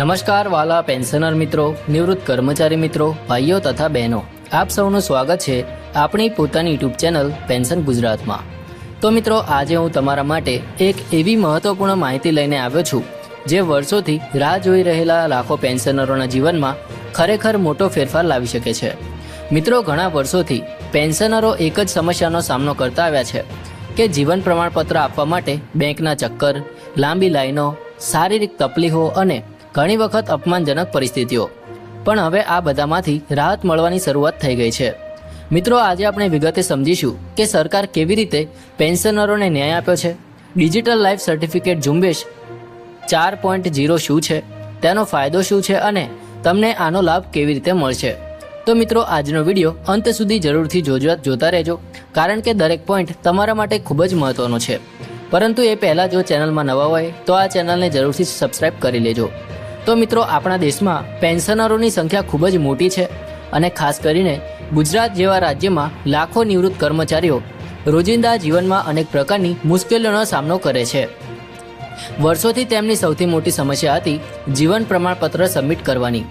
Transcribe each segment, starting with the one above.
નમસ્કાર વાલા પેન્શનર મિત્રો, નિવૃત્ત કર્મચારી મિત્રો, ભાઈઓ તથા બહેનો, આપ સૌનું સ્વાગત છે આપણી પોતાની યુટ્યુબ ચેનલ પેન્શન ગુજરાતમાં। તો મિત્રો, આજે હું તમારા માટે એક એવી મહત્વપૂર્ણ માહિતી લઈને આવ્યો છું જે વર્ષોથી રાહ જોઈ રહેલા લાખો પેન્શનરોના જીવનમાં ખરેખર મોટો ફેરફાર લાવી શકે છે। મિત્રો, ઘણા વર્ષોથી પેન્શનરો એક જ સમસ્યાનો સામનો કરતા આવ્યા છે કે જીવન પ્રમાણપત્ર આપવા માટે બેંકના ચક્કર, લાંબી લાઈનો, શારીરિક તકલીફો અને ઘણી વખત અપમાનજનક પરિસ્થિતિઓ। પણ હવે આ બધામાંથી રાહત મળવાની શરૂઆત થઈ ગઈ છે। મિત્રો, આજે આપણે વિગતે સમજીશું કે સરકાર કેવી રીતે પેન્શનરોને ન્યાય આપ્યો છે, ડિજિટલ લાઈફ સર્ટિફિકેટ ઝુંબેશ 4.0 શું છે, તેનો ફાયદો શું છે અને તમને આનો લાભ કેવી રીતે મળશે। તો મિત્રો, આજનો વિડીયો અંત સુધી જરૂરથી જોતા રહેજો, કારણ કે દરેક પોઈન્ટ તમારા માટે ખૂબ જ મહત્વનો છે। પરંતુ એ પહેલાં જો ચેનલમાં નવા હોય તો આ ચેનલને જરૂરથી સબસ્ક્રાઈબ કરી લેજો। તો મિત્રો, આપણા દેશમાં પેન્શનરોની સંખ્યા ખૂબ જ મોટી છે અને ખાસ કરીને ગુજરાત જેવા રાજ્યમાં લાખો નિવૃત્ત કર્મચારીઓ રોજિંદા જીવનમાં અનેક પ્રકારની મુશ્કેલીઓનો સામનો કરે છે। વર્ષોથી તેમની સૌથી મોટી સમસ્યા હતી જીવન પ્રમાણપત્ર સબમિટ કરવાની।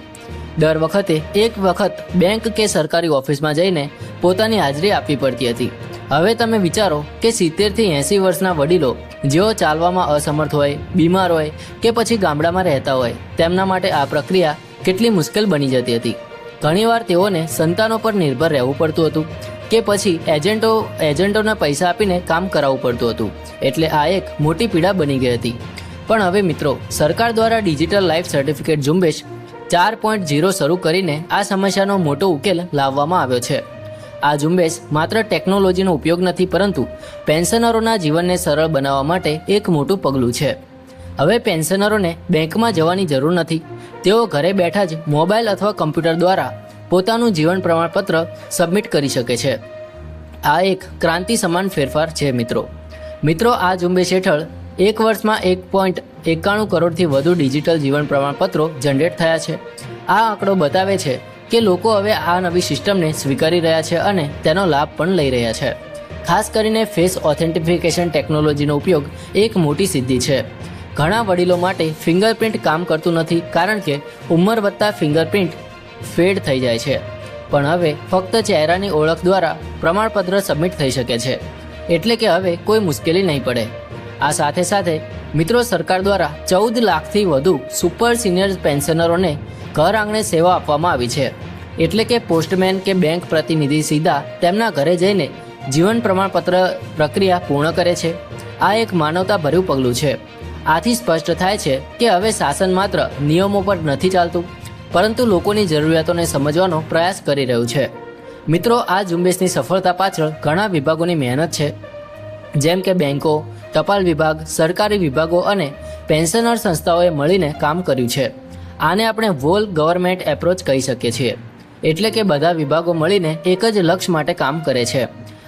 દર વખતે એક વખત બેંક કે સરકારી ઓફિસમાં જઈને પોતાની હાજરી આપવી પડતી હતી। હવે તમે વિચારો કે 70 થી 80 વર્ષના વડીલો જેઓ ચાલવામાં અસમર્થ હોય, બીમાર હોય કે પછી ગામડામાં રહેતા હોય, તેમના માટે આ પ્રક્રિયા કેટલી મુશ્કેલ બની જતી હતી। ઘણીવાર તેઓને સંતાનો પર નિર્ભર રહેવું પડતું હતું કે પછી એજન્ટોના પૈસા આપીને કામ કરાવવું પડતું હતું। એટલે આ એક મોટી પીડા બની ગઈ હતી। પણ હવે મિત્રો, સરકાર દ્વારા ડિજિટલ લાઈફ સર્ટિફિકેટ ઝુંબેશ 4.0 શરૂ કરીને આ સમસ્યાનો મોટો ઉકેલ લાવવામાં આવ્યો છે। આ ઝુંબેશ માત્ર ટેકનોલોજીનો ઉપયોગ નથી, પરંતુ પેન્શનરોના જીવનને સરળ બનાવવા માટે એક મોટું પગલું છે। હવે પેન્શનરોને બેંકમાં જવાની જરૂર નથી, તેઓ ઘરે બેઠા જ મોબાઈલ અથવા કમ્પ્યુટર દ્વારા પોતાનું જીવન પ્રમાણપત્ર સબમિટ કરી શકે છે। આ એક ક્રાંતિ સમાન ફેરફાર છે મિત્રો, આ ઝુંબેશ હેઠળ એક વર્ષમાં 1.91 કરોડથી વધુ ડિજિટલ જીવન પ્રમાણપત્રો જનરેટ થયા છે। આ આંકડો બતાવે છે કે લોકો હવે આ નવી સિસ્ટમને સ્વીકારી રહ્યા છે અને તેનો લાભ પણ લઈ રહ્યા છે। ખાસ કરીને ફેસ ઓથેન્ટિફિકેશન ટેકનોલોજીનો ઉપયોગ એક મોટી સિદ્ધિ છે। ઘણા વડીલો માટે ફિંગરપ્રિન્ટ કામ કરતું નથી, કારણ કે ઉંમર વધતા ફિંગરપ્રિન્ટ ફેડ થઈ જાય છે। પણ હવે ફક્ત ચહેરાની ઓળખ દ્વારા પ્રમાણપત્ર સબમિટ થઈ શકે છે, એટલે કે હવે કોઈ મુશ્કેલી નહીં પડે। આ સાથે સાથે મિત્રો, સરકાર દ્વારા 14 લાખથી વધુ સુપર સિનિયર પેન્શનરોને ઘર આંગણે સેવા આપવામાં આવી છે। એટલે કે પોસ્ટમેન કે બેંક પ્રતિનિધિ સીધા તેમના ઘરે જઈને જીવન પ્રમાણપત્ર પ્રક્રિયા પૂર્ણ કરે છે। આ એક માનવતાભર્યું પગલું છે। આથી સ્પષ્ટ થાય છે કે હવે શાસન માત્ર નિયમો પર નથી ચાલતું, પરંતુ લોકોની જરૂરિયાતોને સમજવાનો પ્રયાસ કરી રહ્યું છે। મિત્રો, આ ઝુંબેશની સફળતા પાછળ ઘણા વિભાગોની મહેનત છે, જેમ કે બેંકો, ટપાલ વિભાગ, સરકારી વિભાગો અને પેન્શનર સંસ્થાઓએ મળીને કામ કર્યું છે। આને આપણે વોલ ગવર્મેન્ટ એપ્રોચ કહી શકીએ છીએ, એટલે કે બધા વિભાગો મળીને એક જ લક્ષ્ય માટે કામ કરે છે।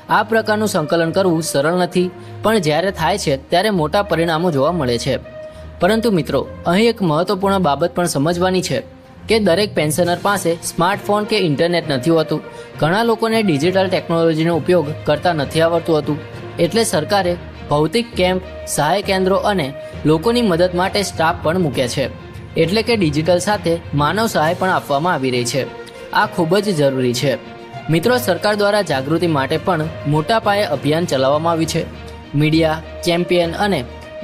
આ પ્રકારનું સંકલન કરવું સરળ નથી, પણ જ્યારે થાય છે ત્યારે મોટા પરિણામો જોવા મળે છે। પરંતુ મિત્રો, અહીં એક મહત્વપૂર્ણ બાબત પણ સમજવાની છે કે દરેક પેન્શનર પાસે સ્માર્ટફોન કે ઇન્ટરનેટ નથી હોતું। ઘણા લોકોને ડિજિટલ ટેકનોલોજીનો ઉપયોગ કરતા નથી આવડતું હતું, એટલે સરકારે ભૌતિક કેમ્પ, સહાય કેન્દ્રો અને લોકોની મદદ માટે સ્ટાફ પણ મૂક્યા છે। એટલે કે ડિજિટલ સાથે માનવ સહાય પણ આપવામાં આવી રહી છે। આ ખૂબ જ જરૂરી છે મિત્રો। સરકાર દ્વારા જાગૃતિ માટે પણ મોટા પાયે અભિયાન ચલાવવામાં આવ્યું છે। મીડિયા, ચેમ્પિયન અને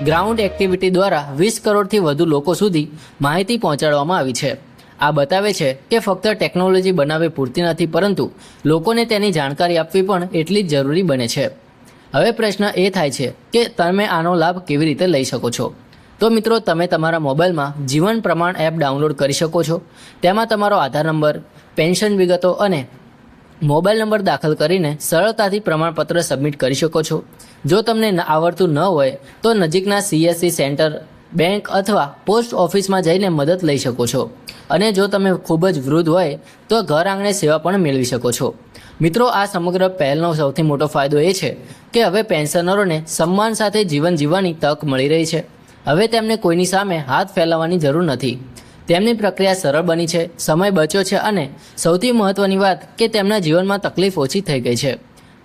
ગ્રાઉન્ડ એક્ટિવિટી દ્વારા 20 કરોડથી વધુ લોકો સુધી માહિતી પહોંચાડવામાં આવી છે। આ બતાવે છે કે ફક્ત ટેકનોલોજી બનાવવી પૂરતી નથી, પરંતુ લોકોને તેની જાણકારી આપવી પણ એટલી જ જરૂરી બને છે। હવે પ્રશ્ન એ થાય છે કે તમે આનો લાભ કેવી રીતે લઈ શકો છો। તો મિત્રો, તમે તમારા મોબાઈલમાં જીવન પ્રમાણ એપ ડાઉનલોડ કરી શકો છો। તેમાં તમારો આધાર નંબર, પેન્શન વિગતો અને મોબાઈલ નંબર દાખલ કરીને સરળતાથી પ્રમાણપત્ર સબમિટ કરી શકો છો। જો તમને આવડતું ન હોય તો નજીકના CSC સેન્ટર, બેંક અથવા પોસ્ટ ઓફિસમાં જઈને મદદ લઈ શકો છો। અને જો તમે ખૂબ જ વૃદ્ધ હોય તો ઘર આંગણે સેવા પણ મેળવી શકો છો। મિત્રો, આ સમગ્ર પહેલનો સૌથી મોટો ફાયદો એ છે કે હવે પેન્શનરોને સન્માન સાથે જીવન જીવવાની તક મળી રહી છે। હવે તેમને કોઈની સામે હાથ ફેલાવવાની જરૂર નથી। તેમની પ્રક્રિયા સરળ બની છે, સમય બચ્યો છે અને સૌથી મહત્વની વાત કે તેમના જીવનમાં તકલીફ ઓછી થઈ ગઈ છે।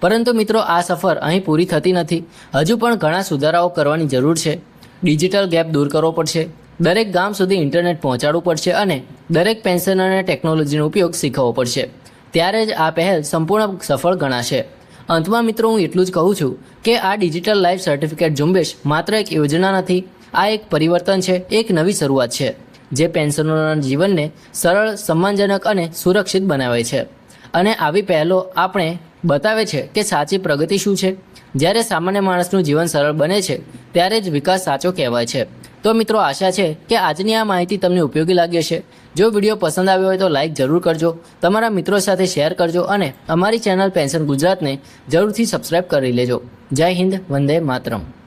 પરંતુ મિત્રો, આ સફર અહીં પૂરી થતી નથી। હજુ પણ ઘણા સુધારાઓ કરવાની જરૂર છે। ડિજિટલ ગેપ દૂર કરવો પડશે, દરેક ગામ સુધી ઇન્ટરનેટ પહોંચાડવું પડશે અને દરેક પેન્શનરને ટેકનોલોજીનો ઉપયોગ શીખવવો પડશે. ત્યારે જ આ પહેલ સંપૂર્ણ સફળ ગણાશે. અંતમાં મિત્રો હું એટલું જ કહું છું કે આ ડિજિટલ લાઈફ સર્ટિફિકેટ ઝુંબેશ માત્ર એક યોજના નથી, આ એક પરિવર્તન છે, એક નવી શરૂઆત છે જે પેન્શનરોના જીવનને સરળ, સન્માનજનક અને સુરક્ષિત બનાવે છે. અને આવી પહેલો આપણે બતાવે છે કે સાચી પ્રગતિ શું છે. જ્યારે સામાન્ય માણસનું જીવન સરળ બને છે ત્યારે જ વિકાસ સાચો કહેવાય છે. તો મિત્રો, આશા છે કે આજની આ માહિતી તમને ઉપયોગી લાગી હશે. જો વિડીયો પસંદ આવ્યો હોય તો લાઈક જરૂર કરજો, તમારા મિત્રો સાથે શેર કરજો અને અમારી ચેનલ પેન્શન ગુજરાતને જરૂરથી સબસ્ક્રાઇબ કરી લેજો. જય હિન્દ, વંદે માતરમ.